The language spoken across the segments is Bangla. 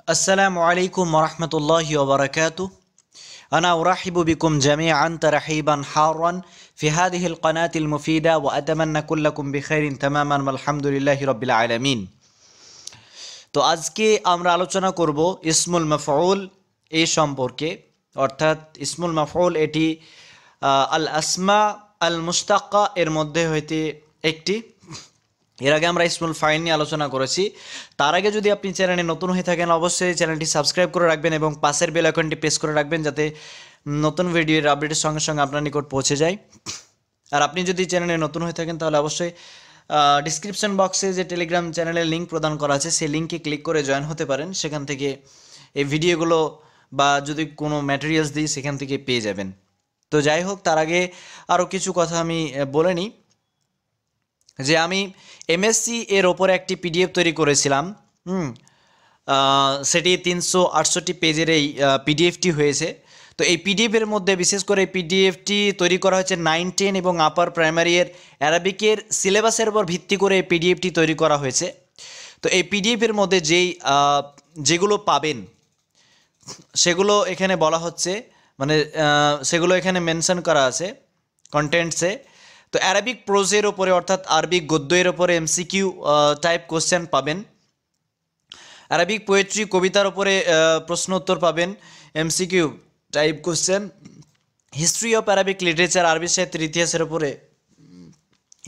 السلام عليكم ورحمة الله وبركاته. أنا أرحب بكم جميعا ترحيبا حارا في هذه القناة المفيدة وأتمنى كلكم بخير تماما والحمد لله رب العالمين. তো আজকে আমরা আলোচনা করব ইসমুল মাফউল এই সম্পর্কে, অর্থাৎ ইসমুল মাফউল এটি আল আসমা আল মুশতাক্কা এর মধ্যে হইতে একটি। এর আগে আমরা ইসমুল ফাইল নিয়ে আলোচনা করেছি। তার আগে যদি আপনি চ্যানেলে নতুন হয়ে থাকেন অবশ্যই চ্যানেলটি সাবস্ক্রাইব করে রাখবেন এবং পাশের বেল আইকনটি প্রেস করে রাখবেন যাতে নতুন ভিডিওর আপডেটের সঙ্গে সঙ্গে আপনার নিকট পৌঁছে যায়। আর আপনি যদি চ্যানেলে নতুন হয়ে থাকেন তাহলে অবশ্যই ডিসক্রিপশন বক্সে যে টেলিগ্রাম চ্যানেলের লিঙ্ক প্রদান করা আছে সেই লিঙ্কে ক্লিক করে জয়েন হতে পারেন। সেখান থেকে এই ভিডিওগুলো বা যদি কোনো ম্যাটেরিয়ালস দিই সেখান থেকে পেয়ে যাবেন। তো যাই হোক, তার আগে আরও কিছু কথা আমি বলে নিই যে আমি এমএসসি এর ওপরে একটি পিডিএফ তৈরি করেছিলাম। সেটি 368 পেজের এই পিডিএফটি হয়েছে। তো এই পিডিএফের মধ্যে বিশেষ করে এই পিডিএফটি তৈরি করা হয়েছে 9, 10 এবং আপার প্রাইমারি এর অ্যারাবিকের সিলেবাসের উপর ভিত্তি করে এই পিডিএফটি তৈরি করা হয়েছে। তো এই পিডিএফের মধ্যে যেগুলো পাবেন সেগুলো এখানে বলা হচ্ছে, মানে সেগুলো এখানে মেনশন করা আছে কন্টেন্টসে। তো অ্যারাবিক প্রোজের ওপরে অর্থাৎ আরবিক গদ্যের ওপরে এমসিকিউ টাইপ কোশ্চেন পাবেন, অ্যারাবিক পোয়েট্রি কবিতার ওপরে প্রশ্ন উত্তর পাবেন MCQ type question, history of Arabic literature আরবি সাহিত্যের ইতিহাসের ওপরে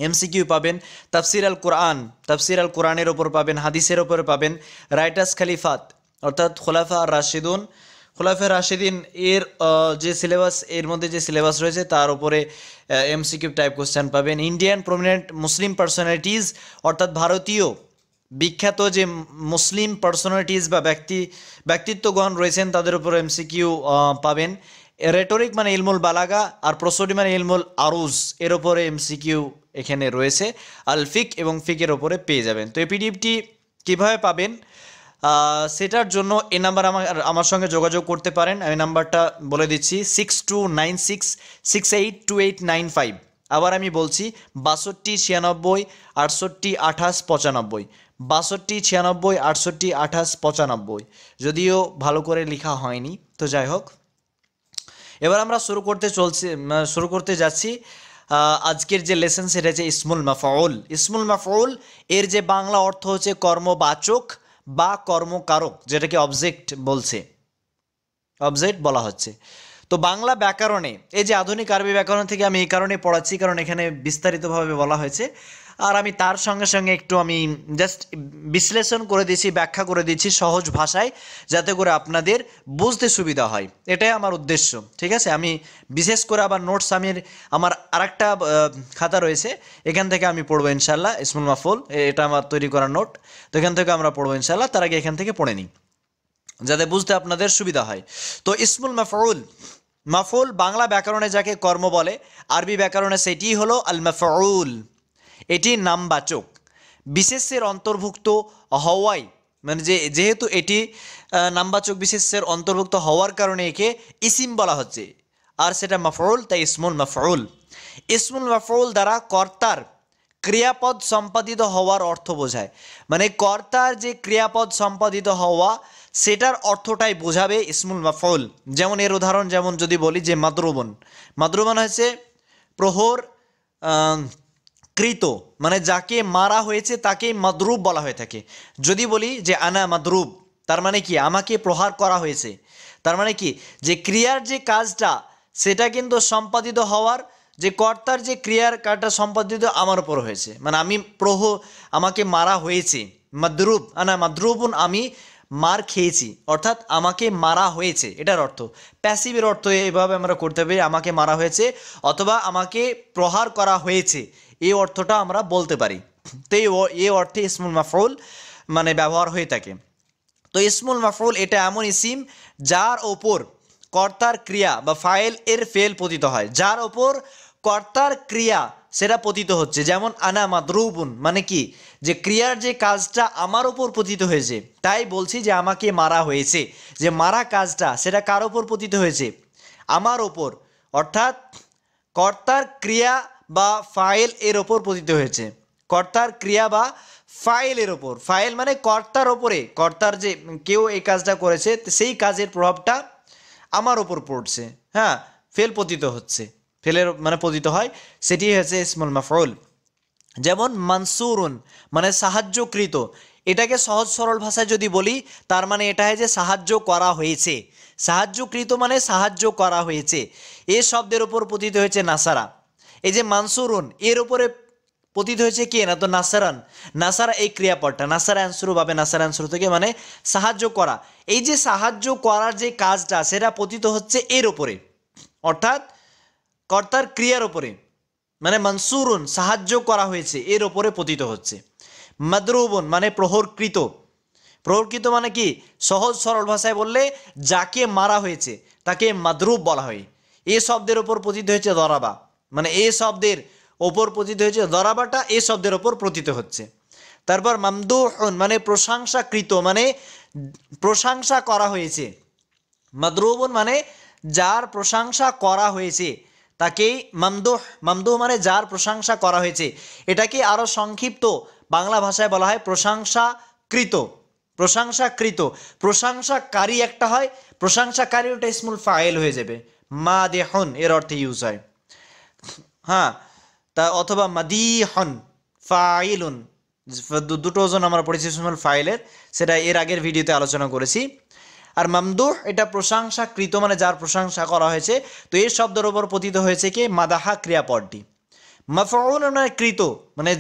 এমসিকিউ পাবেন, তাফসির আল কোরআনের ওপর পাবেন, হাদিসের ওপরে পাবেন, রাইটার্স খালিফাত অর্থাৎ খোলাফা রাশিদিন এর যে সিলেবাস, এর মধ্যে যে সিলেবাস রয়েছে তার উপরে এমসিকিউ টাইপ কোশ্চেন পাবেন, ইন্ডিয়ান প্রমিনেন্ট মুসলিম পার্সোনালিটিস অর্থাৎ ভারতীয় বিখ্যাত যে মুসলিম পার্সোনালিটিস বা ব্যক্তিত্বগণ রয়েছেন তাদের উপর এমসিকিউ পাবেন, রেটরিক মানে ইলমুল বালাগা আর প্রসোডি মানে ইলমুল আরুজ এর ওপরে এমসিকিউ এখানে রয়েছে, আল ফিক এবং ফিকের ওপরে পেয়ে যাবেন। তো এই পিডিএফটি কীভাবে পাবেন সেটার জন্য এই নাম্বার আমার সঙ্গে যোগাযোগ করতে পারেন। আমি নাম্বারটা বলে দিচ্ছি 6296682895। আবার আমি বলছি 62 96 68 28 95, 62 96 68 28 95, যদিও ভালো করে লেখা হয়নি। তো যাই হোক, এবার আমরা শুরু করতে যাচ্ছি আজকের যে লেসন সেটা হচ্ছে ইসমুল মাফউল। ইসমুল মাফউল এর যে বাংলা অর্থ হচ্ছে কর্মবাচক বা কর্মকারক, যেটাকে অবজেক্ট বলা হচ্ছে। তো বাংলা ব্যাকরণে এই যে আধুনিক আরবি ব্যাকরণ থেকে আমি এই কারণে পড়াচ্ছি কারণ এখানে বিস্তারিতভাবে বলা হয়েছে, আর আমি তার সঙ্গে সঙ্গে একটু আমি জাস্ট বিশ্লেষণ করে দিচ্ছি, ব্যাখ্যা করে দিচ্ছি সহজ ভাষায়, যাতে করে আপনাদের বুঝতে সুবিধা হয়, এটাই আমার উদ্দেশ্য। ঠিক আছে, আমি বিশেষ করে আবার নোটস আমার আরেকটা খাতা রয়েছে, এখান থেকে আমি পড়বো ইনশাল্লাহ ইসমুল মাফউল, এটা আমার তৈরি করা নোট। তো এখান থেকে আমরা পড়বো ইনশাল্লাহ, তার আগে এখান থেকে পড়ে নিই যাতে বুঝতে আপনাদের সুবিধা হয়। তো ইসমুল মাফউল বাংলা ব্যাকরণে যাকে কর্ম বলে, আরবি ব্যাকরণে সেটি হলো আল মাফউল। এটি নামবাচক বিশেষের অন্তর্ভুক্ত হওয়ায়, মানে যেহেতু এটি নামবাচক বিশেষের অন্তর্ভুক্ত হওয়ার কারণে একে ইসিম বলা হচ্ছে, আর সেটা মাফউল, তাই ইসমুল মাফউল। ইসমুল মাফউল দ্বারা কর্তার ক্রিয়াপদ সম্পাদিত হওয়ার অর্থ বোঝায়, মানে কর্তার যে ক্রিয়াপদ সম্পাদিত হওয়া সেটার অর্থটাই বোঝাবে ইসমুল মাফউল। যেমন এর উদাহরণ, যেমন যদি বলি যে মাদরুবন হচ্ছে প্রহর কৃত, মানে যাকে মারা হয়েছে তাকে মাদরুব বলা হয়ে থাকে। যদি বলি যে আনা মাদরুব, তার মানে কি আমাকে প্রহার করা হয়েছে, তার মানে কি যে ক্রিয়ার যে কাজটা সেটা কিন্তু সম্পাদিত হওয়ার, যে কর্তার যে ক্রিয়ার কাজটা সম্পাদিত আমার উপর হয়েছে, মানে আমাকে মারা হয়েছে। মাদরুব আনা মাদরুবুন, আমি মার খেয়েছি, অর্থাৎ আমাকে মারা হয়েছে, এটার অর্থ। প্যাসিভের অর্থ এভাবে আমরা করতে পারি, আমাকে মারা হয়েছে অথবা আমাকে প্রহার করা হয়েছে, এই অর্থটা আমরা বলতে পারি। তো এই অর্থে ইসমুল মাফউল মানে ব্যবহার হয়ে থাকে। তো ইসমুল মাফউল এটা এমন ইসিম যার ওপর কর্তার ক্রিয়া বা ফাইল এর ফেল পতিত হয়, যার ওপর কর্তার ক্রিয়া সেটা পতিত হচ্ছে। যেমন আনা মাদরুবুন, মানে কি যে ক্রিয়ার যে কাজটা আমার ওপর পতিত হয়েছে, তাই বলছি যে আমাকে মারা হয়েছে, যে মারা কাজটা সেটা কার ওপর পতিত হয়েছে, আমার ওপর, অর্থাৎ কর্তার ক্রিয়া বা ফাইল এর ওপর পতিত হয়েছে, কর্তার ক্রিয়া বা ফাইলের ওপর, ফাইল মানে কর্তার ওপরে, কর্তার যে কেউ এই কাজটা করেছে সেই কাজের প্রভাবটা আমার ওপর পড়ছে, হ্যাঁ, ফেল পতিত হচ্ছে, ফেলের মানে পতিত হয়, সেটি হচ্ছে ইসমুল মাফউল। যেমন মানসুরুন মানে সাহায্যকৃত, এটাকে সহজ সরল ভাষায় যদি বলি তার মানে এটা হয় যে সাহায্য করা হয়েছে, সাহায্যকৃত মানে সাহায্য করা হয়েছে। এ শব্দের ওপর পতিত হয়েছে নাসারা। এই যে মানসুরুন এর উপরে পতিত হয়েছে কে না, তো নাসারান, নাসারা এই ক্রিয়াপদটা, নাসারা অ্যান্সুরু ভাবে নাসারা অ্যান্সুরু থেকে মানে সাহায্য করা। এই যে সাহায্য করার যে কাজটা সেটা পতিত হচ্ছে এর ওপরে, অর্থাৎ কর্তার ক্রিয়ার ওপরে, মানে মনসুরুন সাহায্য করা হয়েছে এর ওপরে পতিত হচ্ছে। মাদরুবুন মানে প্রহরকৃত, প্রহরকৃত মানে কি, সহজ সরল ভাষায় বললে যাকে মারা হয়েছে তাকে মাদরুব বলা হয়। এ শব্দের ওপর পতিত হয়েছে দরাবা, মানে এ শব্দের ওপর পতিত হয়েছে, দরাবাটা এ শব্দের ওপর পতিত হচ্ছে। তারপর মামদুহুন মানে প্রশংসাকৃত, মানে প্রশংসা করা হয়েছে। মাদরুবুন মানে যার প্রশংসা করা হয়েছে তাকেই মামদুহ, মামদুহ মানে যার প্রশংসা করা হয়েছে, এটাকে আরও সংক্ষিপ্ত বাংলা ভাষায় বলা হয় প্রশংসাকৃত, প্রশংসাকৃত। প্রশংসাকারী একটা হয়, প্রশংসাকারী ওটা ইসমুল ফাইল হয়ে যাবে, মাদেহুন এর অর্থে ইউজ হয়, হ্যাঁ, তা অথবা মাদিহন ফাইলুন, দুটো ওজন আমরা পড়েছি ইসমুল ফাইলের, সেটা এর আগের ভিডিওতে আলোচনা করেছি। আর মামদুহ এটা প্রশংসাকৃত মানে যার প্রশংসা করা হয়েছে, তো এই শব্দের ওপর পতিত হয়েছে কি মাদাহা ক্রিয়াপদটি। মাফউল মানে কৃত, মানে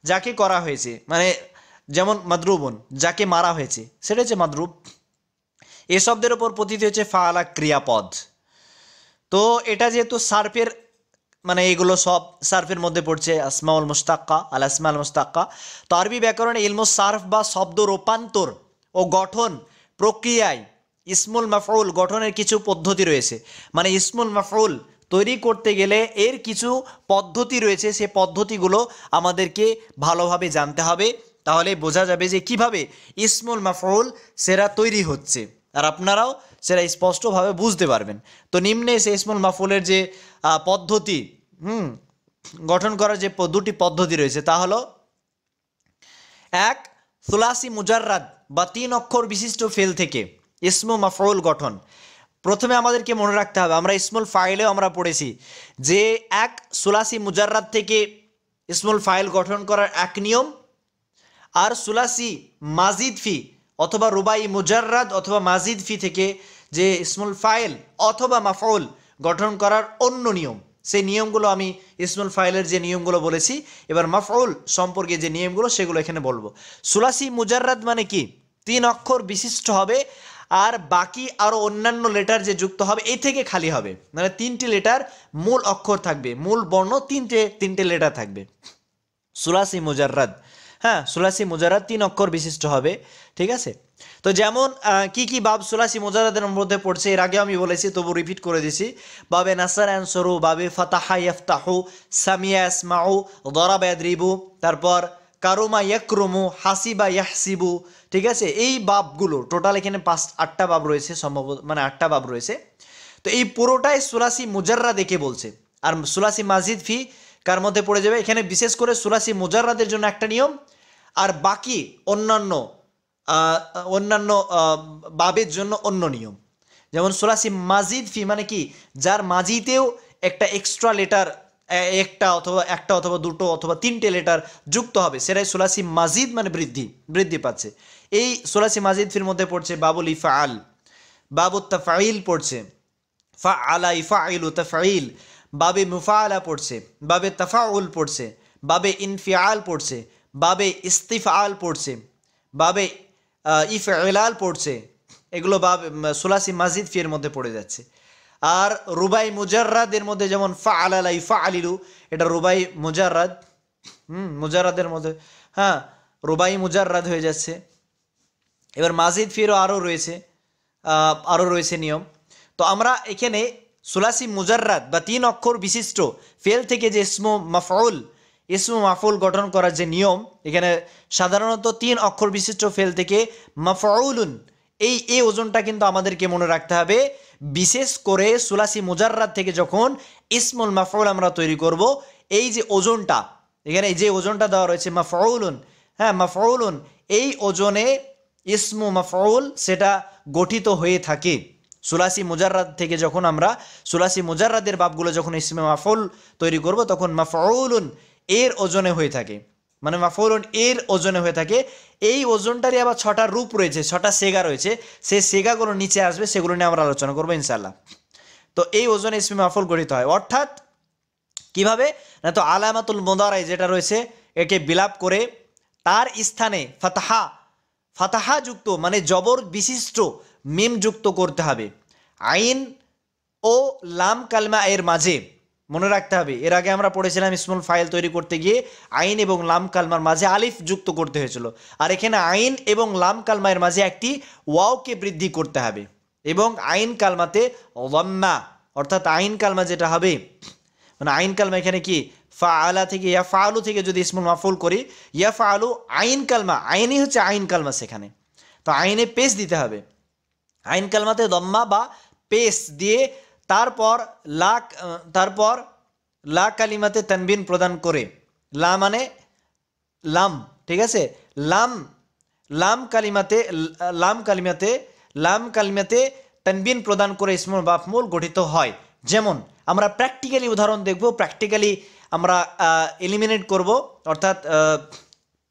যাকে করা হয়েছে, মানে যেমন মাদরুবুন যাকে মারা হয়েছে সেটা হচ্ছে মাদরুব। এ শব্দের ওপর পতিত হয়েছে ফাআলা ক্রিয়াপদ। তো এটা যেহেতু সার্ফের, মানে এগুলো সব সার্ফের মধ্যে পড়ছে, আসমাউল মুস্তাক্কা আল আসমাউল মুস্তাক্কা। তো আরবি ব্যাকরণে ইলমুস সার্ফ বা শব্দ রূপান্তর ও গঠন প্রক্রিয়ায় ইসমুল মাফউল গঠনের কিছু পদ্ধতি রয়েছে, মানে ইসমুল মাফউল তৈরি করতে গেলে এর কিছু পদ্ধতি রয়েছে, সে পদ্ধতিগুলো আমাদেরকে ভালোভাবে জানতে হবে, তাহলে বোঝা যাবে যে কিভাবে ইসমুল মাফউল সেরা তৈরি হচ্ছে, আর আপনারাও সেটা স্পষ্টভাবে বুঝতে পারবেন। তো নিম্নে সে ইসমুল মাফউলের যে পদ্ধতি গঠন করার যে দুটি পদ্ধতি রয়েছে তা হলো, এক, সুলাসি মুজাররাদ বা 3 অক্ষর বিশিষ্ট ফেল থেকে ইসমু মাফউল গঠন। প্রথমে আমাদেরকে মনে রাখতে হবে, আমরা ইসমুল ফাইলেও আমরা পড়েছি যে এক সুলাসি মুজাররাদ থেকে ইসমুল ফাইল গঠন করার এক নিয়ম, আর সুলাসি মাজিদ ফি অথবা রুবাই মুজাররাদ অথবা মাজিদ ফি থেকে যে ইসমুল ফাইল অথবা মাফউল গঠন করার অন্য নিয়ম, সেই নিয়মগুলো আমি ইসমুল ফাইলের যে নিয়মগুলো বলেছি, এবার মাফউল সম্পর্কে যে নিয়মগুলো সেগুলো এখানে বলবো। সুলাসি মুজাররাদ মানে কি, 3 অক্ষর বিশিষ্ট হবে আর বাকি আরও অন্যান্য লেটার যে যুক্ত হবে এই থেকে খালি হবে, মানে 3টি লেটার মূল অক্ষর থাকবে, মূল বর্ণ তিনটে লেটার থাকবে, সুলাসি মুজাররাদ। হ্যাঁ, সুলাসি মুজাররাদ 3 অক্ষর বিশিষ্ট হবে, ঠিক আছে। তো যেমন কি কি বাব সুলাসি মুজাররাদের মধ্যে পড়ছে এর আগে আমি বলেছি, তবু রিপিট করে দিছি। বাবে নাসার অ্যানসরু, বাবে ফাতাহা ইয়াফতাহু, সামিয়া ইয়াসমাউ, দরাবা ইয়াদরিবু, তারপর কারুমা ইয়াকরুমু, হাসিবা ইয়াহসিবু, ঠিক আছে। এই বাবগুলো টোটাল এখানে 8টা বাব রয়েছে, সম্ভবত মানে 8টা বাব রয়েছে। তো এই পুরোটাই সুলাসি মুজাররাদ একে বলছে। আর সুলাসি মাজিদ ফি কার মধ্যে পড়ে যাবে, এখানে বিশেষ করে সুলাসি মুজাররাদের জন্য একটা নিয়ম, আর বাকি অন্যান্য বাবের জন্য অন্য নিয়ম। যেমন সুলাসি মাজিদ ফি মানে কি, যার মাজিতেও একটা এক্সট্রা লেটার, একটা অথবা দুটো অথবা 3টে লেটার যুক্ত হবে, সেটাই সুলাসি মাজিদ মানে বৃদ্ধি পাচ্ছে। এই সুলাসি মাজিদ ফির মধ্যে পড়ছে বাবুল ইফআল, বাবুত তাফঈল পড়ছে, ফাআলা ইফআইলু তাফঈল, বাবে মুফাআলা পড়ছে, বাবে তাফাউল পড়ছে, বাবে ইনফিআল পড়ছে, বাবে ইস্তিফআল পড়ছে, বাবে ইফইলাল পড়ছে, এগুলো বাবে সুলাসি মাজিদ ফি এর মধ্যে পড়ে যাচ্ছে। আর রুবাই মুজাররাদের মধ্যে যেমন ফাআলা ইফআলিলু, এটা রুবাই মুজাররাদ, মুজাররাদের মধ্যে, হ্যাঁ, রুবাই মুজাররাদ হয়ে যাচ্ছে। এবার মাজিদ ফিরও আরও রয়েছে নিয়ম। তো আমরা এখানে সুলাসি মুজাররাদ বা 3 অক্ষর বিশিষ্ট ফেল থেকে যে ইসমু মাফউল গঠন করার যে নিয়ম, এখানে সাধারণত 3 অক্ষর বিশিষ্ট ফেল থেকে মাফউলুন, এই ওজনটা কিন্তু আমাদেরকে মনে রাখতে হবে। বিশেষ করে সুলাসি মুজাররাদ থেকে যখন ইসমুল মাফউল আমরা তৈরি করব, এই যে ওজনটা, এখানে এই যে ওজনটা দেওয়া রয়েছে মাফউলুন, হ্যাঁ মাফউলুন এই ওজনে ইসমু মাফউল সেটা গঠিত হয়ে থাকে। সুলাসি মুজাররাদ থেকে যখন আমরা সুলাসি মুজাররাদের বাবগুলো যখন ইসমে মাফউল তৈরি করব তখন মাফউলুন এর ওজনে হয়ে থাকে, মানে মাফউলুন এর ওজনে হয়ে থাকে। এই ওজনটারই আবার 6টা রূপ রয়েছে, 6টা সেগা রয়েছে, সেই সেগাগুলো নিচে আসবে, সেগুলো নিয়ে আমরা আলোচনা করবো ইনশাআল্লাহ। তো এই ওজনে ইসমে মাফউল গঠিত হয়, অর্থাৎ কিভাবে না, তো আলামাতুল মুদারাই যেটা রয়েছে একে বিলাপ করে তার স্থানে ফাতাহা ফাতাহা যুক্ত মানে জবর বিশিষ্ট মিম যুক্ত করতে হবে। আইন ও লাম কালমা এর মাঝে, মনে রাখতে হবে, এর আগে আমরা পড়েছিলাম ইসমুল ফাইল তৈরি করতে গিয়ে আইন এবং লাম কালমার মাঝে আলিফ যুক্ত করতে হয়েছিল, আর এখানে আইন এবং লাম কালমার মাঝে একটি ওয়াওকে বৃদ্ধি করতে হবে এবং আইন কালমাতে যাম্মা, অর্থাৎ আইন কালমা যেটা হবে মানে আইন কালমা এখানে কি ফাআলা থেকে ইয়াফআলু থেকে যদি ইসমুল মাফউল করি, ইয়াফআলু আইন কালমা, আইনই হচ্ছে আইন কালমা, সেখানে তো আইনে পেশ দিতে হবে, আইন কালমাতে দম্মা বা পেশ দিয়ে তারপর লা কালিমাতে তানবিন প্রদান করে, লা মানে লাম, ঠিক আছে, লাম কালিমাতে তানবিন প্রদান করে ইসমুল মাফউল গঠিত হয়। যেমন আমরা প্র্যাকটিক্যালি উদাহরণ দেখব, প্র্যাকটিক্যালি আমরা এলিমিনেট করব, অর্থাৎ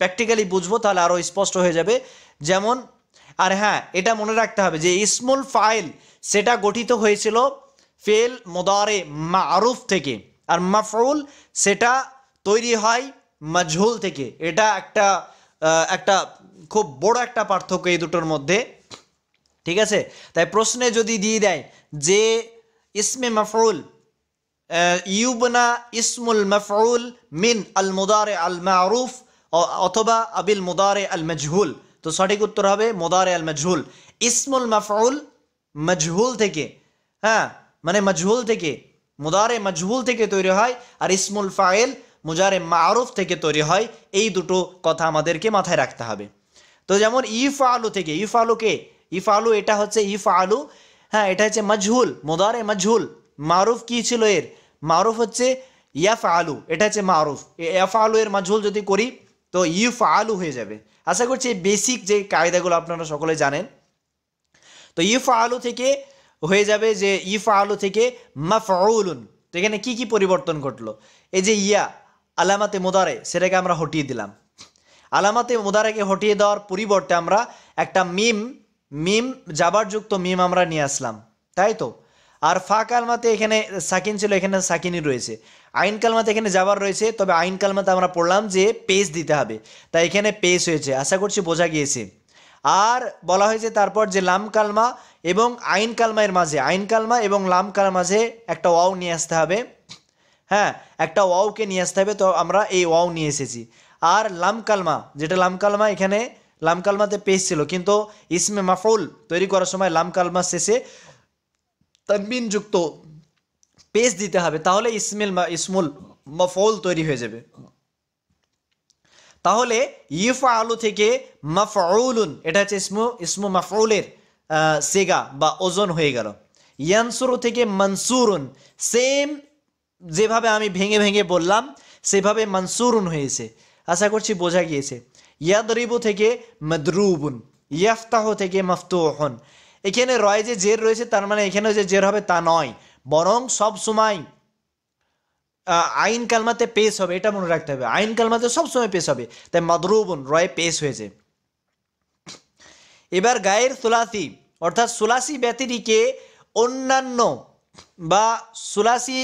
প্র্যাকটিক্যালি বুঝবো, তাহলে আরও স্পষ্ট হয়ে যাবে। যেমন, আর হ্যাঁ এটা মনে রাখতে হবে যে ইসমুল ফাইল সেটা গঠিত হয়েছিল ফেল মুদারে মারুফ থেকে, আর মাফউল সেটা তৈরি হয় মাজহুল থেকে। এটা একটা খুব বড় একটা পার্থক্য এই দুটোর মধ্যে, ঠিক আছে। তাই প্রশ্নে যদি দিয়ে দেয় যে ইসমে মাফউল ইউবনা ইসমুল মাফউল মিন আল মুদারে আল মারুফ অথবা আবিল মুদারে আল মাজহুল, তো সঠিক উত্তর হবে মুদারে আল মাজহুল। ইসমুল মাফউল মাজহুল থেকে, হ্যাঁ মানে মাজহুল থেকে, মুদারে মাজহুল থেকে তৈরি হয়, আর ইসমুল ফাইল মুজারে মারুফ থেকে তৈরি হয়। এই দুটো কথা আমাদেরকে মাথায় রাখতে হবে। তো যেমন ইফআলু থেকে, ইফআলু এটা হচ্ছে ইফআলু, হ্যাঁ এটা হচ্ছে মাজহুল, মুদারে মাজহুল। মারুফ কি ছিল এর, মারুফ হচ্ছে ইয়াফআলু, এটা হচ্ছে মারুফ। ইয়াফআলু এর মাজহুল যদি করি তো ইফআলু হয়ে যাবে। আশা করছি এই বেসিক যে কায়দাগুলো আপনারা সকলে জানেন। তো ইফআলু থেকে হয়ে যাবে যে ইফআলু থেকে মাফউলুন। তো এখানে কি কি পরিবর্তন ঘটলো, এই যে ইয়া আলামাতে মুদারে সেটাকে আমরা হটিয়ে দিলাম, আলামাতে মুদারেকে হটিয়ে দেওয়ার পরিবর্তে আমরা একটা মিম জাবারযুক্ত মিম আমরা নিয়ে আসলাম, তাই তো। আর ফা কালমাতে এখানে সাকিন ছিল, এখানে সাকিনই রয়েছে। আইন কালমাতে এখানে জাবার রয়েছে, তবে আইন কালমাতে আমরা পড়লাম যে পেশ দিতে হবে, তাই এখানে পেশ হয়েছে। আশা করছি বোঝা গিয়েছে। আর বলা হয়েছে তারপর যে লাম কালমা এবং আইন কালমার মাঝে, আইন কালমা এবং লাম কালমার মাঝে একটা ওয়াও নিয়ে আসতে হবে, হ্যাঁ একটা ওয়াওকে নিয়ে আসতে হবে, তো আমরা এই ওয়াও নিয়ে এসেছি। আর লাম কালমা, যেটা লাম কালমা, এখানে লাম কালমাতে পেশ ছিল, কিন্তু ইসমে মাফউল তৈরি করার সময় লাম কালমা শেষে তানবিন যুক্ত পেশ দিতে হবে, তাহলে ইসমুল মাফউল তৈরি হয়ে যাবে। তাহলে ইফআলু থেকে মাফউলুন, এটা হচ্ছে ইসমু মাফউলের সেগা বা ওজন হয়ে গেল। ইয়ানসুরু থেকে মানসুরুন, সেম যেভাবে আমি ভেঙে ভেঙে বললাম সেভাবে মানসুরুন হয়েছে। আশা করছি বোঝা গিয়েছে। ইয়াদরিবু থেকে মাদরুবুন, ইয়াফতাহ থেকে মাফতুহুন। এখানে রয় যে জের রয়েছে, তার মানে এখানে যে জের হবে তা নয়, বরং সব সময় আইন কালমাতে পেশ হবে, এটা মনে রাখতে হবে। আইন কালমাতে সবসময় পেশ হবে, তাই মাদরুবুন রয় পেশ হয়েছে। এবার গায়ের সুলাসি অর্থাৎ সুলাসি ব্যতিরিকে অন্যান্য বা সুলাসি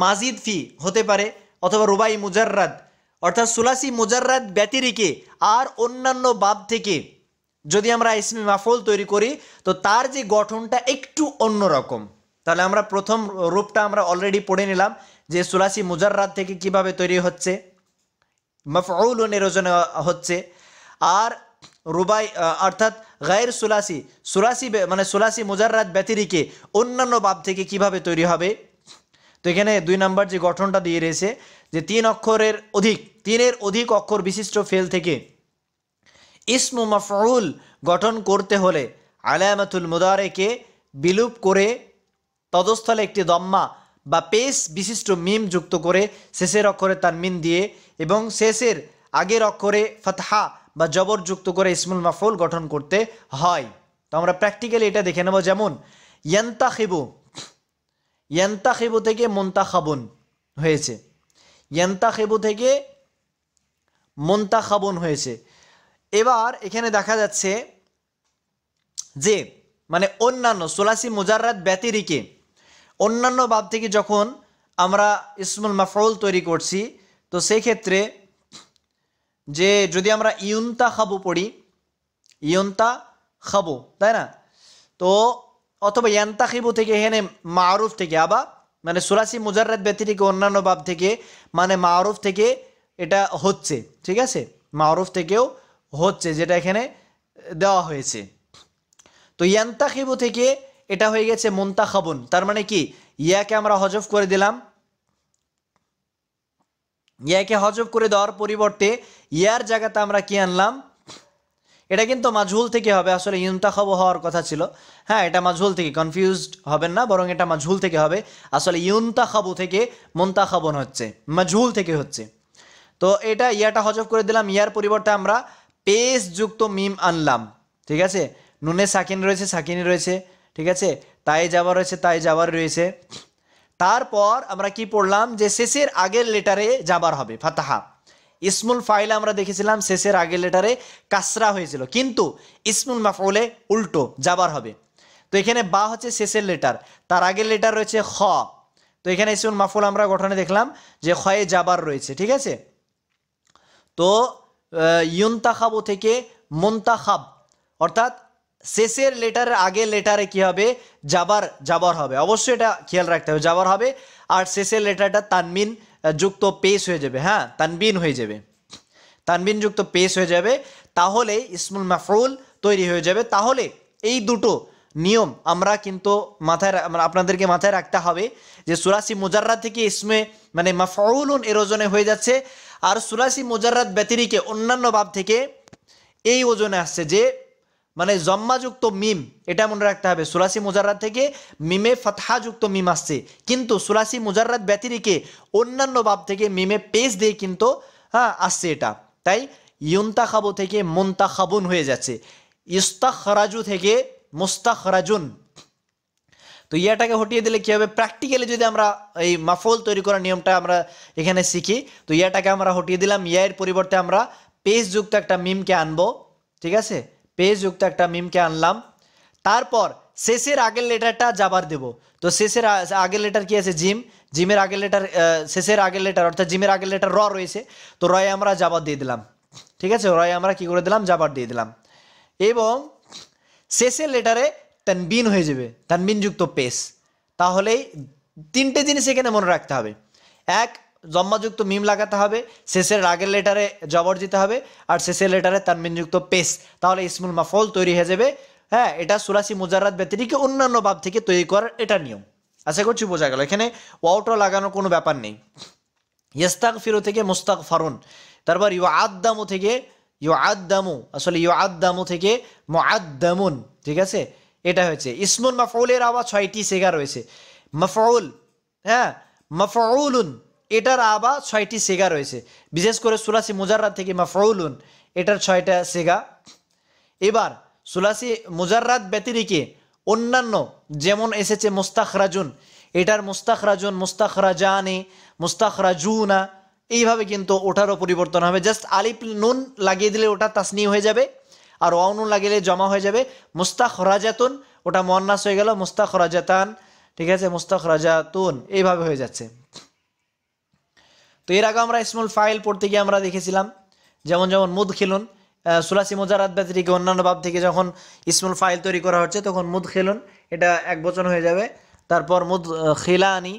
মাজিদ ফি হতে পারে, অথবা রুবাই মুজাররাদ, অর্থাৎ সুলাসি মুজাররাদ ব্যতিরিকে আর অন্যান্য বাব থেকে যদি আমরা ইসমে মাফউল তৈরি করি, তো তার যে গঠনটা একটু অন্যরকম। তাহলে আমরা প্রথম রূপটা আমরা অলরেডি পড়ে নিলাম যে সুলাসি মুজাররাদ থেকে কিভাবে তৈরি হচ্ছে, মাফউলুন এর ওজনে হচ্ছে। আর রুবাই অর্থাৎ গায়ের সুলাসি মানে সুলাসি মুজাররাদ ব্যতিরিকে অন্যান্য বাব থেকে কিভাবে তৈরি হবে। তো এখানে 2 নম্বর যে গঠনটা দিয়ে রয়েছে যে 3 অধিক অক্ষর বিশিষ্ট ফেল থেকে ইসমু মাফউল গঠন করতে হলে আলামাতুল মুদারেকে বিলুপ করে তদস্থলে একটি দম্মা বা পেশ বিশিষ্ট মিম যুক্ত করে শেষের অক্ষরে তানমিন দিয়ে এবং শেষের আগের অক্ষরে ফাতহা বা জবর যুক্ত করে ইসমুল মাফউল গঠন করতে হয়। তো আমরা প্র্যাকটিক্যালি এটা দেখে নেব। যেমন ইয়ান্তাখিবু, ইয়ান্তাখিবু থেকে মুনতাখাবুন হয়েছে, ইয়ান্তাখিবু থেকে মুনতাখাবুন হয়েছে। এবার এখানে দেখা যাচ্ছে যে মানে অন্যান্য সুলাসি মুজাররাদ ব্যতিরিকে অন্যান্য বাব থেকে যখন আমরা ইসমুল মাফউল তৈরি করছি, তো সেই ক্ষেত্রে যে যদি আমরা ইউনতা খাবু পড়ি, ইউনতা খাবু, তাই না, তো অথবা ইয়ান্তাখিবু থেকে এখানে মারুফ থেকে আবার মানে সুলাসি মুজাররাদ ব্যতিরিকে অন্যান্য বাব থেকে মানে মারুফ থেকে এটা হচ্ছে, ঠিক আছে, মারুফ থেকেও হচ্ছে যেটা এখানে দেওয়া হয়েছে। তো ইয়ান্তাখিবু থেকে এটা হয়ে গেছে মুনতাখাবুন, তার মানে কি ইয়াকে আমরা হজফ করে দিলাম, ইয়াকে হজফ করে দেওয়ার পরিবর্তে ইয়ার জায়গাতে আমরা কি আনলাম, এটা কিন্তু মাজহুল থেকে হবে, আসলে ইউনতাখাবু হওয়ার কথা ছিল। হ্যাঁ, এটা মাজহুল থেকে, কনফিউজড হবেন না, বরং এটা মাজহুল থেকে হবে। আসলে ইউনতাখাবু থেকে মুনতাখাবুন হচ্ছে, মাজহুল থেকে হচ্ছে। তো এটা ইয়াটা হজফ করে দিলাম, ইয়ার পরিবর্তে আমরা পেশ যুক্ত মিম আনলাম, ঠিক আছে, নুনে সাকিন রয়েছে, সাকিনি রয়েছে, ঠিক আছে, তাই যাবার রয়েছে, তাই যাবার রয়েছে। তারপর আমরা কি পড়লাম যে শেষের আগের লেটারে যাবার হবে ফাতাহা। ইসমুল ফাইলে আমরা দেখেছিলাম শেষের আগের লেটারে কাসরা হয়েছিল, কিন্তু ইসমুল মাফউলে উল্টো যাবার হবে। তো এখানে বা হচ্ছে শেষের লেটার, তার আগের লেটার রয়েছে খ, তো এখানে ইসমুল মাফউল আমরা গঠনে দেখলাম যে খয়ে যাবার রয়েছে, ঠিক আছে। তো ইউনতাখাবু থেকে মুনতাখাব, অর্থাৎ শেষের লেটারের আগের লেটারে কি হবে, যাবার হবে, অবশ্যই এটা খেয়াল রাখতে হবে, যাবার হবে। আর শেষের লেটারটা তানবিন যুক্ত পেশ হয়ে যাবে, হ্যাঁ তানবিন হয়ে যাবে, তানবিন যুক্ত পেশ হয়ে যাবে, তাহলে ইসমুল মাফউল তৈরি হয়ে যাবে। তাহলে এই দুটো নিয়ম আমরা কিন্তু আপনাদেরকে মাথায় রাখতে হবে যে সুলাসি মুজাররাদ থেকে ইসমে মানে মাফউলুন এর ওজনে হয়ে যাচ্ছে, আর সুলাসি মুজাররাদ ব্যতিরিকে অন্যান্য বাব থেকে এই ওজনে আসছে যে মানে জম্মাযুক্ত মিম, এটা মনে রাখতে হবে। সুলাসি মুজাররাদ থেকে মিমে ফাতহা যুক্ত মিম আসছে, কিন্তু সুলাসি মুজাররাদ ব্যতিরিকে অন্যান্য বাব থেকে মিমে পেশ দিয়ে কিন্তু আসছে এটা, তাই ইউনতাখাবু থেকে মুনতাখাবুন হয়ে যাচ্ছে, ইস্তাখরাজু থেকে মুস্তাখরাজুন। তো ইয়াটাকে হটিয়ে দিলে কি হবে, প্র্যাকটিক্যালি যদি আমরা এই মাফউল তৈরি করার নিয়মটা আমরা এখানে শিখি, তো ইয়াটাকে আমরা হটিয়ে দিলাম, ইয়ার পরিবর্তে আমরা পেশ যুক্ত একটা মিমকে আনবো, ঠিক আছে, পেশ যুক্ত একটা মিমকে আনলাম। তারপর শেষের আগের লেটারটা যাবার দেব। তো শেষের আগের লেটার কি আছে, জিম, জিমের আগের লেটার শেষের আগের লেটার অর্থাৎ জিমের আগের লেটার র রয়েছে, তো রয়ে আমরা যাবার দিয়ে দিলাম, ঠিক আছে, রয়ে আমরা কি করে দিলাম, যাবার দিয়ে দিলাম। এবং শেষের লেটারে তানবিন হয়ে যাবে, তানবিন যুক্ত পেশ। তাহলেই তিনটে জিনিস এখানে মনে রাখতে হবে, এক জম্মাযুক্ত মিম লাগাতে হবে, শেষের আগের লেটারে জবর দিতে হবে, আর শেষের লেটারে তানবিন যুক্ত পেশ, তাহলে ইসমুল মাফউল তৈরি হয়ে যাবে। হ্যাঁ, এটা সুলাসি মুজাররাদ ব্যতিরিকে অন্যান্য বাব থেকে তৈরি করার এটা নিয়ম। আশা করছি বোঝা গেল, এখানে ওয়াওটা লাগানোর কোনো ব্যাপার নেই। ইস্তাগফিরু থেকে মুস্তাগফারুন, তারপর ইউআদ্দামু থেকে ইউআদ্দামু, আসলে ইউআদ্দামু থেকে মুআদ্দামুন, ঠিক আছে, এটা হয়েছে। ইসমুল মাফউলের আবার 6টি সিগা রয়েছে, মাফউল, হ্যাঁ মাফউলুন, এটার আবার 6টি সিগা রয়েছে, বিশেষ করে সুলাসি মুজাররাদ থেকে মাফউলুন এটার 6টা সিগা। এবার সুলাসি মুজাররাদ ব্যতিরিকে অন্যান্য যেমন এসেছে মুস্তাখরাজুন, এটার মুস্তাখরাজুন, মুস্তাখরাজানে, মুস্তাখরাজুনা, এইভাবে কিন্তু ওটারও পরিবর্তন হবে। জাস্ট আলিফ নুন লাগিয়ে দিলে ওটা তাসনি হয়ে যাবে, আর ওয়াও নুন লাগিয়ে জমা হয়ে যাবে। মুস্তাখরাজাতুন ওটা মুয়ান্নাস হয়ে গেল, মুস্তাখরাজাতান, ঠিক আছে, মুস্তাখরাজাতুন, এইভাবে হয়ে যাচ্ছে। তো এর আগে আমরা ইসমুল ফাইল পড়তে গিয়ে আমরা দেখেছিলাম যেমন মুদখিলুন, সুলাসি মুজাররাদ ব্যতিরিকে অন্যান্য বাব থেকে যখন ইসমুল ফাইল তৈরি করা হচ্ছে তখন মুদখিলুন এটা এক বচন হয়ে যাবে, তারপর মুদখিলানি,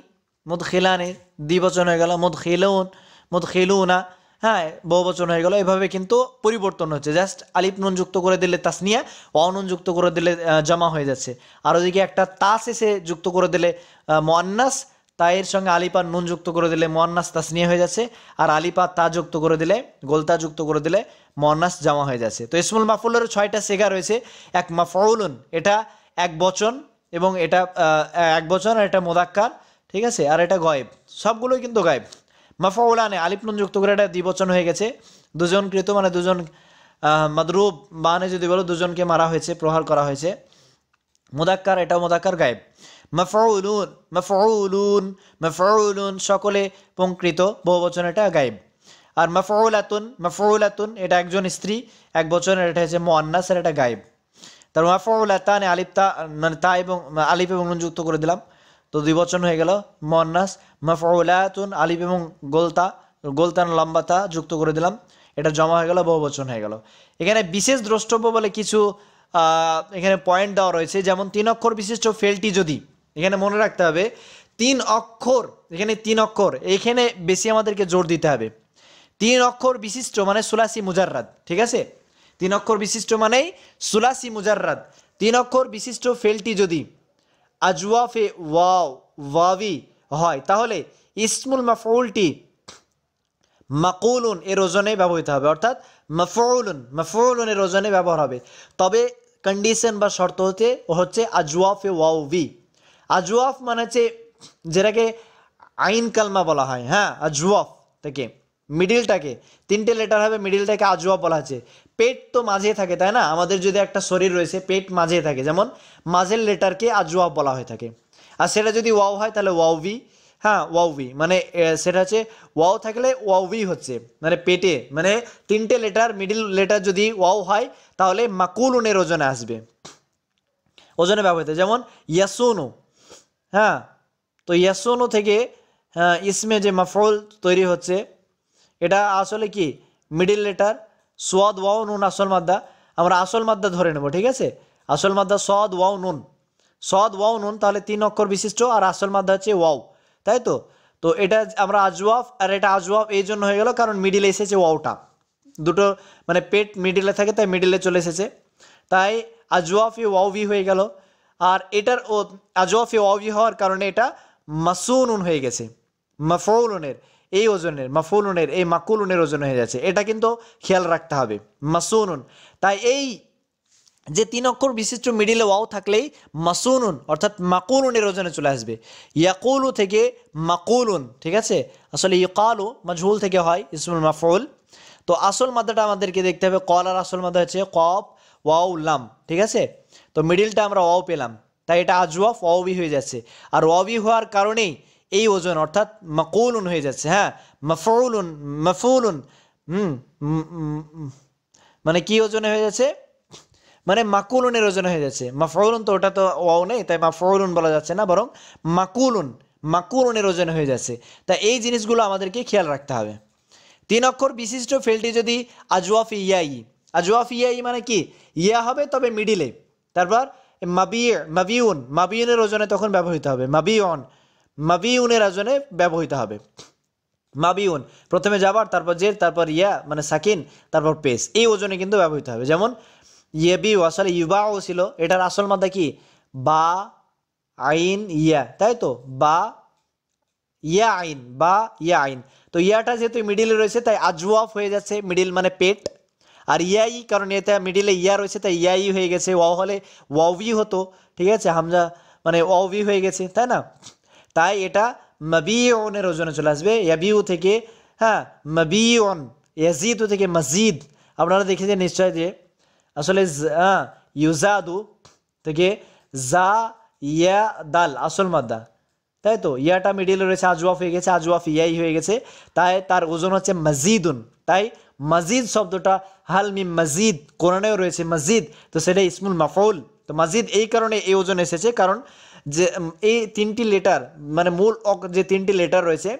মুদখিলানি দ্বিবচন হয়ে গেল, মুদখিলুন, মুদখিলুনা, হ্যাঁ বহু বচন হয়ে গেল। এভাবে কিন্তু পরিবর্তন হচ্ছে, জাস্ট আলিফ নুন যুক্ত করে দিলে তাসনিয়া, ওয়াও নুন যুক্ত করে দিলে জমা হয়ে যাচ্ছে, আর ওদিকে একটা তা শেষে যুক্ত করে দিলে মুয়ান্নাস, তাইয়ের সঙ্গে আলিফ আর নুন যুক্ত করে দিলে মুয়ান্নাস তাসনিয়া হয়ে যাচ্ছে, আর আলিফ আর তা যুক্ত করে দিলে, গোলতা যুক্ত করে দিলে মুয়ান্নাস জামা হয়ে যাচ্ছে। তো ইসমুল মাফউলের 6টা সিগা রয়েছে, এক মাফউলুন এটা এক বচন, এবং এটা এক বচন, আর এটা মুযাক্কার, ঠিক আছে, আর এটা গায়েব, সবগুলোই কিন্তু গায়েব। মাফউলানে আলিফ নুন যুক্ত করে এটা দ্বিবচন হয়ে গেছে, দুজনকৃত মানে দুজন, মাদরুব মানে যদি বলো দুজনকে মারা হয়েছে, প্রহার করা হয়েছে। মুদাক্কার, এটাও মুদাক্কার গায়েব। মাফউলুন, মাফউলুন, মাফউলুন সকলে পুংকৃত, বহুবচন, এটা গায়েব। আর মাফউলাতুন, মাফউলাতুন এটা একজন স্ত্রী, এক বচনের, এটা হচ্ছে মুআন্নাস, এটা গায়েব। তার মাফউলাতানে আলিফ তা, মানে তা এবং আলিফ এবং নুন যুক্ত করে দিলাম, তো দুই বচন হয়ে গেল মুআন্নাস। মাফউলাতুন আলিফ এবং গোলতা, গোলতান লম্বাতা যুক্ত করে দিলাম, এটা জমা হয়ে গেল, বহুবচন হয়ে গেল। এখানে বিশেষ দ্রষ্টব্য বলে কিছু এখানে পয়েন্ট দেওয়া রয়েছে, যেমন 3 অক্ষর বিশিষ্ট ফেলটি যদি, এখানে মনে রাখতে হবে 3 অক্ষর, এখানে 3 অক্ষর, এখানে বেশি আমাদেরকে জোর দিতে হবে। 3 অক্ষর বিশিষ্ট মানে সুলাসি মুজাররাদ, ঠিক আছে? 3 অক্ষর বিশিষ্ট মানেই সুলাসি মুজাররাদ। 3 অক্ষর বিশিষ্ট ফেলটি যদি আজওয়াফে ওয়াও ওয়াবি হয়, তাহলে ইসমুল মাফউলটি মাকুলুন এর ওজনে ব্যবহৃত হবে, অর্থাৎ মাফউলুন, মাফউলুন এর ওজনে ব্যবহার হবে। তবে কন্ডিশন বা শর্ত হচ্ছে আজওয়াফে ওয়াওবি। আজওয়াফ মানে হচ্ছে যেটাকে আইন কালমা বলা হয়, হ্যাঁ, আজওয়াফ থেকে মিডিলটাকে 3টে লেটার হবে, মিডিলটাকে আজওয়াফ বলা হচ্ছে। পেট তো মাঝে থাকে, তাই না? আমাদের যদি একটা শরীর রয়েছে, পেট মাঝে থাকে, যেমন মাঝের লেটারকে আজওয়াফ বলা হয়ে থাকে। আর সেটা যদি ওয়াও হয় তাহলে ওয়াওবি, হ্যাঁ ওয়াওবি, মানে সেটা হচ্ছে ওয়াও থাকলে ওয়াওবি হচ্ছে, মানে পেটে, মানে 3টে লেটার, মিডিল লেটার যদি ওয়াও হয় তাহলে মাকুলুনের ওজনে আসবে, ওজনে ব্যবহৃত। যেমন ইয়াসুনু, হ্যাঁ, তো ইয়াসুনু থেকে ইসমে যে মাফউল তৈরি হচ্ছে, এটা আসলে কি মিডিল লেটার, সোয়াদ ওয়াও নুন আসল মাদ্দা, আমরা আসল মাদ্দা ধরে নেব, ঠিক আছে? আসল মাদ্দা সদ ওয়াও নুন, সদ ওয়াও নুন, তাহলে 3 অক্ষর বিশিষ্ট, আর আসল মাদ্দা হচ্ছে ওয়াও, তাই তো? তো এটা আমরা আজওয়াফ, আর এটা আজওয়াফ এই জন্য হয়ে গেল কারণ মিডিলে এসেছে ওয়াওটা, দুটো মানে পেট মিডিলে থাকে তাই মিডিলে চলে এসেছে, তাই আজওয়াফি ওয়াওবি হয়ে গেল। আর এটার আজওয়াফি ওয়াওবি হওয়ার কারণে এটা মাসুনুন হয়ে গেছে, মাফউলুনের এই ওজনের, মাফউলুনের এই মাকুলুনের ওজন হয়ে যাচ্ছে, এটা কিন্তু খেয়াল রাখতে হবে, মাসুনুন। তাই এই যে 3 অক্ষর বিশিষ্ট মিডিলে ওয়াও থাকলেই মাসুনুন অর্থাৎ মাকুলুনের ওজনে চলে আসবে। ইয়াকুলু থেকে মাকুলুন, ঠিক আছে? আসলে ইকালু মাজহুল থেকে হয় ইসমুল মাফউল। তো আসল মাদ্দাটা আমাদেরকে দেখতে হবে, কলার আসল মাদ্দা হচ্ছে কফ ওয়াও লাম, ঠিক আছে? তো মিডিলটা আমরা ওয়াও পেলাম, তাই এটা আজওয়াফ ওয়াওবি হয়ে যাচ্ছে। আর ওয়াওবি হওয়ার কারণেই এই ওজন অর্থাৎ মাকুলুন হয়ে যাচ্ছে, হ্যাঁ, মাফউলুন, মাফউলুন, মানে কি ওজনে হয়ে যাচ্ছে, মানে মাকুলুনের ওজনে হয়ে যাচ্ছে। মাফউলুন তো ওটা তো ওয়াও নেই, তাই মাফউলুন বলা যাচ্ছে না, বরং মাকুলুন, মাকুলুনের ওজনে হয়ে যাচ্ছে। তাই এই জিনিসগুলো আমাদেরকে খেয়াল রাখতে হবে। 3 অক্ষর বিশিষ্ট ফেলটি যদি আজওয়াফ ইয়াই, আজওয়াফ ইয়াই মানে কি, ইয়া হবে তবে মিডিলে, তারপর মাবিউন, মাবিউনের ওজনে তখন ব্যবহৃত হবে, মাবিউন, মাবিউনের ওজনে ব্যবহৃত হবে। মাবিউন প্রথমে যাবার, তারপর জের, তারপর ইয়া মানে সাকিন, তারপর পেস, এই ওজনে কিন্তু ব্যবহৃত হবে। যেমন ইয়েবিউ আসলে ইউবাও ছিল, এটার আসল মাদ্দা কি, বা আইন ইয়া, তাই তো, বা ইয়া আইন, বা ইয়া আইন। তো ইয়াটা যেহেতু মিডিলে রয়েছে তাই আজওয়াফ হয়ে যাচ্ছে, মিডিল মানে পেট। আর ইয়াই কারণ এটা মিডিলে ইয়া রয়েছে তাই ইয়াই হয়ে গেছে, ওয়াও হলে ওয়াওবি হতো, ঠিক আছে? হামজা মানে ওয়াওবি হয়ে গেছে, তাই না? তাই এটা মাবিউনের ওজনে চলে আসবে, ইয়াবিউ থেকে, হ্যাঁ, মাবিউন, ইয়াজিদু থেকে মসজিদ। আপনারা দেখেছেন নিশ্চয় যে আসলে ইউজাদু থেকে জা ইয়া দাল আসল মাদ্দা, তাই তো? ইয়াটা মিডিলে রয়েছে, আজওয়াফ হয়ে গেছে, আজওয়াফ ইয়াই হয়ে গেছে, তাই তার ওজন হচ্ছে মসজিদুন। তাই মসজিদ শব্দটা হাল মিম মসজিদ, কোরআনেও রয়েছে মসজিদ, তো সেটা ইসমুল মাফউল। তো মসজিদ এই কারণে এই ওজন এসেছে, কারণ যে এই 3টি লেটার মানে মূল যে 3টি লেটার রয়েছে,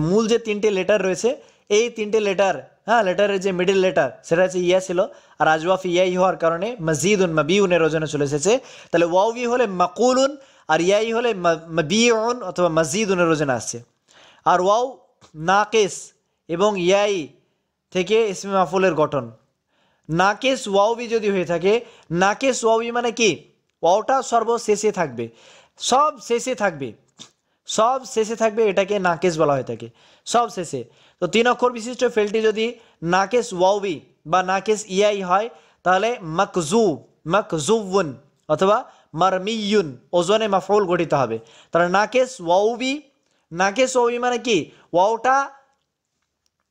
মূল যে 3টে লেটার রয়েছে, এই 3টে লেটার, হ্যাঁ, লেটারের যে মিডিল লেটার সেটা হচ্ছে ইয়া ছিল, আর আজওয়াফ ইয়াই হওয়ার কারণে মসজিদুন মাবিউনের ওজনে চলে এসেছে। তাহলে ওয়াওবি হলে মাকুলুন, আর ইয়াই হলে মাবিউন অথবা মসজিদুনের ওজনে আসছে। আর ওয়াও নাকিস এবং ইয়াই থেকে ইসমে মাফউলের গঠন। নাকিস ওয়াওবি যদি হয়ে থাকে, নাকিস ওয়াওবি মানে কি, ওয়াওটা সর্বশেষে থাকবে, সব শেষে থাকবে, সব শেষে থাকবে, এটাকে নাকেস বলা হয়ে থাকে, সব শেষে। তো 3 অক্ষর বিশিষ্ট ফেলটি যদি নাকেস ওয়াওবি বা নাকেস ইয়াই হয় তাহলে মাকজু, মাকজুউন অথবা মারমিয়ুন ওজনে মাফউল গঠিত হবে। তাহলে নাকেস ওয়াওবি, নাকেস ওয়াওবি মানে কি, ওয়াওটা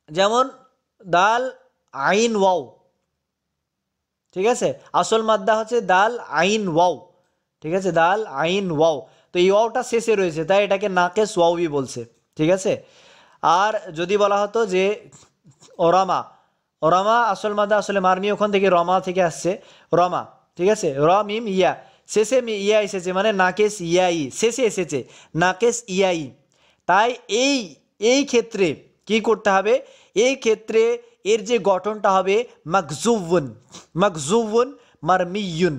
যেমন দাল আইন ওয়াও, ঠিক আছে। আসল মাদ্দা হচ্ছে দাল আইন ওয়াও, ঠিক আছে, দাল আইন ওয়াও। তো এই ওয়াওটা শেষে রয়েছে তাই এটাকে নাকেস ওয়াওই বলছে, ঠিক আছে। আর যদি বলা হতো যে ওরামা, ওরামা আসল মাদ্দা আসলে মারমি ওখান থেকে রমা থেকে আসছে, রমা, ঠিক আছে। র মিম ইয়া, শেষে ইয়া এসেছে মানে নাকেস ইয়াই, শেষে এসেছে নাকেস ইয়াই। তাই এই এই ক্ষেত্রে কি করতে হবে, এই ক্ষেত্রে এর যে গঠনটা হবে মাকজুবুন, মাকজুবুন মারমিয়ুন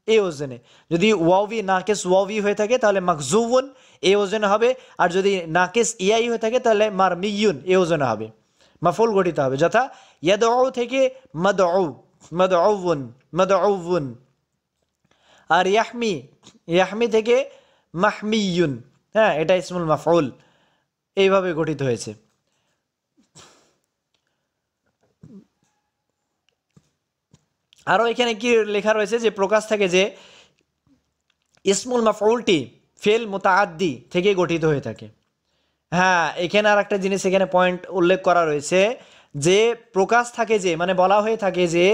এই ওজনে। যদি ওয়াওয়ি নাকেস ওয়াওয়ি হয়ে থাকে তাহলে মাকজুবুন এই ওজনে হবে, আর যদি নাকেস ইয়াই হয়ে থাকে তাহলে মারমিয়ুন এই ওজনে হবে। মাফউল গঠিত হবে, যথা ইয়াদউ থেকে মাদউ, মাদউন, মাদউন। আর ইয়াহমি, ইয়াহমি থেকে মাহমিয়ুন, হ্যাঁ এটা ইসমুল মাফউল, এইভাবে গঠিত হয়েছে। আরও এখানে কি লেখা রয়েছে যে প্রকাশ থাকে যে ইসমুল মাফউলটি ফেল মুতাআদ্দি থেকে গঠিত হয়ে থাকে। হ্যাঁ এখানে আর একটা জিনিস এখানে পয়েন্ট উল্লেখ করা রয়েছে যে প্রকাশ থাকে যে মানে বলা হয়ে থাকে যে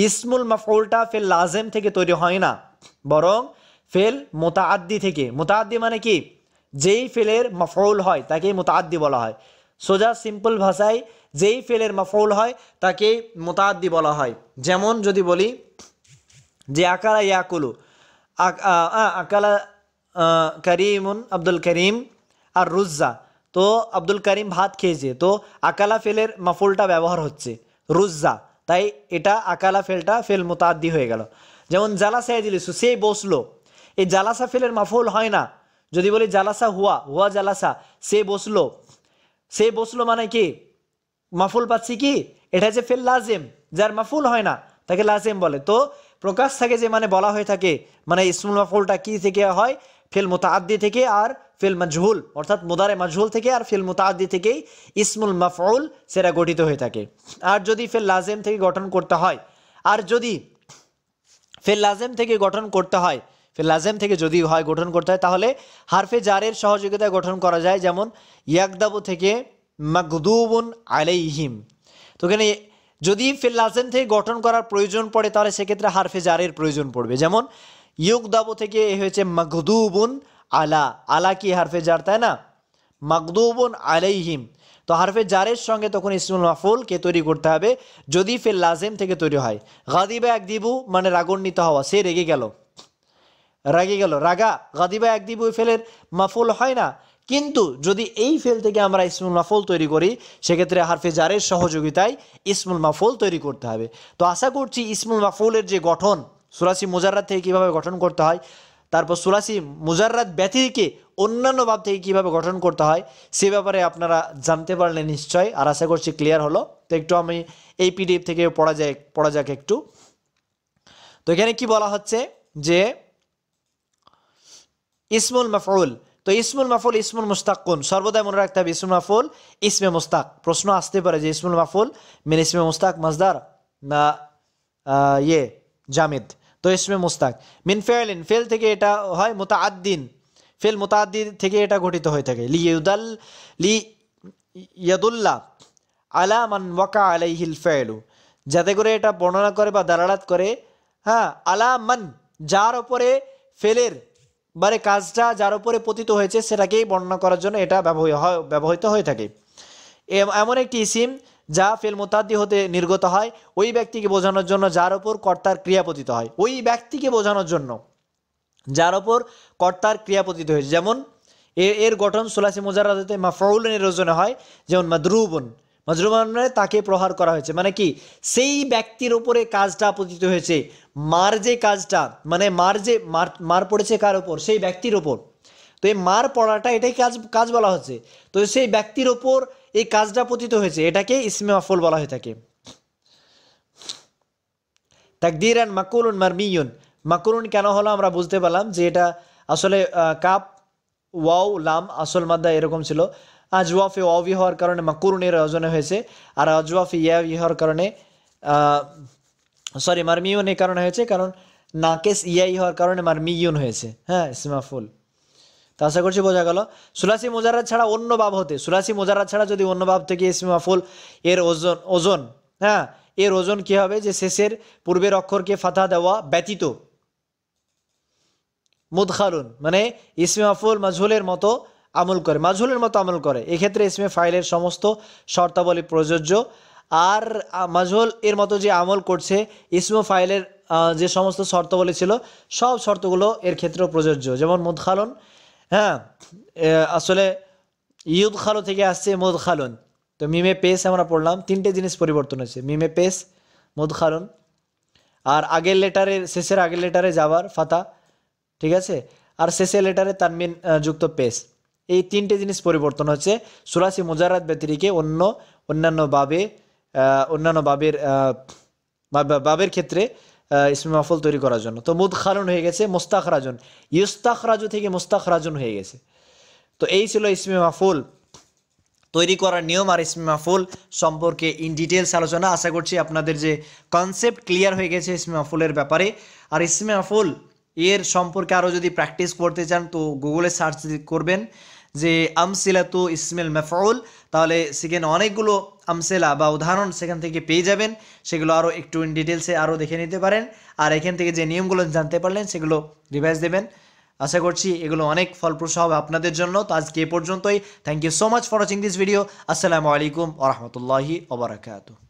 ইসমুল মাফউলটা ফেল লাজেম থেকে তৈরি হয় না, বরং ফেল মুতাআদ্দি থেকে। মুতাআদ্দি মানে কি, যেই ফেলের মাফউল হয় তাকে মুতাআদ্দি বলা হয়। সোজা সিম্পল ভাষায় যেই ফেলের মাফউল হয় তাকে মুতাআদ্দি বলা হয়। যেমন যদি বলি যে আকালা ইয়াকুলু, আকালা করিমুন আব্দুল করিম আর রুজ্জা, তো আব্দুল করিম ভাত খেয়েছে, তো আকালা ফেলের মাফুলটা ব্যবহার হচ্ছে রুজ্জা, তাই এটা আকালা ফেলটা ফেল মুতাআদ্দি হয়ে গেল। যেমন জালাসা ইয়াজলিসু, সে বসলো, এই জালাসা ফেলের মাফুল হয় না। যদি বলি জালাসা হুয়া, হুয়া জালাসা, সে বসলো, সে বসলো মানে কি মাফুল পাচ্ছি কি, এটা হচ্ছে ফেল লাজেম, যার মাফুল হয় না তাকে লাজেম বলে। তো প্রকাশ থাকে যে মানে বলা হয়ে থাকে মানে ইসমুল মাফুলটা কি থেকে হয়, ফেল মুতাআদ্দি থেকে আর ফেল মাজহুল, অর্থাৎ মুদারে মাজহুল থেকে আর ফেল মুতাআদ্দি থেকেই ইসমুল মাফউল সেটা গঠিত হয়ে থাকে। আর যদি ফেল লাজেম থেকে গঠন করতে হয়, আর যদি ফেল লাজেম থেকে গঠন করতে হয়, ফেল লাজেম থেকে যদি হয় গঠন করতে হয় তাহলে হারফে জারের সহযোগিতায় গঠন করা যায়। যেমন ইয়াকদাবু থেকে মাগদুবুন আলাইহিম, তো এখানে যদি ফেল লাজেম থেকে গঠন করার প্রয়োজন পড়ে তাহলে সেক্ষেত্রে হারফে জারের প্রয়োজন পড়বে। যেমন ইউকদাবু থেকে হয়েছে মাগদুবুন আলা, আলা কি হারফে জার তাই না, মাগদুবুন আলাইহিম, তো হারফে জারের সঙ্গে তখন ইসমুল মাফউল কে তৈরি করতে হবে যদি ফেল লাজেম থেকে তৈরি হয়। গাদিবা একদিবু মানে রাগান্বিত হওয়া, সে রেগে গেল, রাগে গেল, রাগা, গাদিবা একদিবু ফেলের মাফুল হয় না। কিন্তু যদি এই ফেল থেকে আমরা ইসমুল মাফুল তৈরি করি সেক্ষেত্রে হারফে জারের সহযোগিতায় ইসমুল মাফুল তৈরি করতে হবে। তো আশা করছি ইসমুল মাফুলের যে গঠন সুলাসি মুজাররাদ থেকে কীভাবে গঠন করতে হয়, তারপর সুলাসি মুজাররাদ ব্যতিরিকে অন্যান্য ভাব থেকে কীভাবে গঠন করতে হয় সে ব্যাপারে আপনারা জানতে পারলেন নিশ্চয়, আর আশা করছি ক্লিয়ার হলো। তো একটু আমি এই পিডিএফ থেকে পড়া যাক একটু। তো এখানে কি বলা হচ্ছে যে ইসমুল মাফউল, তো ইসমুল মাফউল ইসমুল মুস্তাক কোন, সর্বদাই মনে রাখতে হবে ইসমুল মাফউল ইসমে মুস্তাক। প্রশ্ন আসতে পারে যে ইসমুল মাফউল মিন ইসমে মুস্তাক মাজদার না ইয়ে জামিদ, তো ইসমে মুস্তাক। মিন ফেলিন, ফেল থেকে এটা হয়, মুতাআদ্দিন ফেল মুতাআদ্দি থেকে এটা গঠিত হয়ে থাকে। লি ইয়াদুল্লাহ আলা মান ওয়াকা আলাইহিল ফাইলু, যাতে করে এটা বর্ণনা করে বা দালালাত করে, হ্যাঁ আলা মান যার উপরে ফেলের বারে কাজটা যার উপরে পতিত হয়েছে সেটাকেই বর্ণনা করার জন্য এটা ব্যবহৃত হয়ে থাকে। এমন একটি ইসিম যা ফেল মুতাআদ্দি হতে নির্গত হয় ওই ব্যক্তিকে বোঝানোর জন্য যার উপর কর্তার ক্রিয়া পতিত হয়, ওই ব্যক্তিকে বোঝানোর জন্য যার উপর কর্তার ক্রিয়া পতিত হয়েছে। যেমন এর গঠন সুলাসি মুজাররাদ হতে মাফউলের ওজনে হয়, যেমন মাদরুবুন, মাদরুবুন মানে তাকে প্রহার করা হয়েছে, মানে কি সেই ব্যক্তির উপরে কাজটা পতিত হয়েছে, মার যে কাজটা মানে মার পড়েছে কার উপর, সেই ব্যক্তির উপর। তো এই মার পড়াটা এটাই কাজ বলা হচ্ছে, তো সেই ব্যক্তির ওপর এই কাজটা পতিত হয়েছে এটাকে ইসমে মাফউল বলা হয়ে থাকে। তাকদীরান মাকুলুন মারমিয়ুন, মাকুলুন কেন হলো আমরা বুঝতে পারলাম যে এটা আসলে কাপ ওয়াও লাম আসল মাদ্দা এরকম ছিল, আজওয়াফে ওয়াবি হওয়ার কারণে মাকুলুনের ওজনে হয়েছে, আর আজওয়াফে ইয়াবি হওয়ার কারণে মারমিয়ুন এই কারণে হয়েছে কারণ নাকেস ইয়াই হওয়ার কারণে মারমিয়ুন হয়েছে, হ্যাঁ ইসমে মাফউল। তো আশা করছি বোঝা গেল। সুলাসি মুজাররাদ ছাড়া অন্য বাব হতে, সুলাসি মুজাররাদ ছাড়া যদি অন্য বাব থেকে ইসমে মাফউল এর ওজন হ্যাঁ এর ওজন কি হবে, যে শেষের পূর্বের অক্ষরকে ফাতহা দেওয়া ব্যতীত মুদখালুন, মানে ইসমে মাফউল মাজহুলের মতো আমল করে, এক্ষেত্রে ইসমে ফাইলের সমস্ত শর্তাবলী প্রযোজ্য। আর মাজহুল এর মতো যে আমল করছে, ইসমে ফাইলের যে সমস্ত শর্তাবলী ছিল সব শর্তগুলো এর ক্ষেত্রেও প্রযোজ্য। যেমন মুদখালুন, হ্যাঁ আসলে ইউদখালু থেকে আসছে মুদখালুন, তো মিমে পেশ আমরা পড়লাম, তিনটে জিনিস পরিবর্তন হয়েছে, মিমে পেশ, মুদখালুন, আর শেষের আগের লেটারে যাবার ফাতা, ঠিক আছে, আর শেষের লেটারে তানমিন যুক্ত পেশ, এই তিনটে জিনিস পরিবর্তন হচ্ছে সুলাসি মুজাররাদ ব্যতিরিকে অন্যান্য বাবের ক্ষেত্রে ইসমে মাফউল তৈরি করার জন্য। তো মুদখালুন হয়ে গেছে মুস্তাখরাজুন, ইউস্তাখরাজু থেকে মুস্তাখরাজুন হয়ে গেছে। তো এই ছিল ইসমে মাফউল তৈরি করার নিয়ম আর ইসমে মাফউল সম্পর্কে ইন ডিটেলস আলোচনা। আশা করছি আপনাদের যে কনসেপ্ট ক্লিয়ার হয়ে গেছে ইসমে মাফউলের ব্যাপারে। আর ইসমে মাফউল এর সম্পর্কে আরও যদি প্র্যাকটিস করতে চান তো গুগলে সার্চ করবেন যে আমসিলাতু ইসমিল মাফউল, তাহলে সেখানে অনেকগুলো আমসিলা বা উদাহরণ সেখান থেকে পেয়ে যাবেন, সেগুলো আরও একটু ইন ডিটেলসে আরও দেখে নিতে পারেন। আর এখান থেকে যে নিয়মগুলো জানতে পারলেন সেগুলো রিভাইজ দেবেন। আশা করছি এগুলো অনেক ফলপ্রসূ হবে আপনাদের জন্য। তো আজকে এ পর্যন্তই। Thank you so much for watching this video. আসসালামু আলাইকুম ওয়া রাহমাতুল্লাহি ওয়া বারাকাতুহু।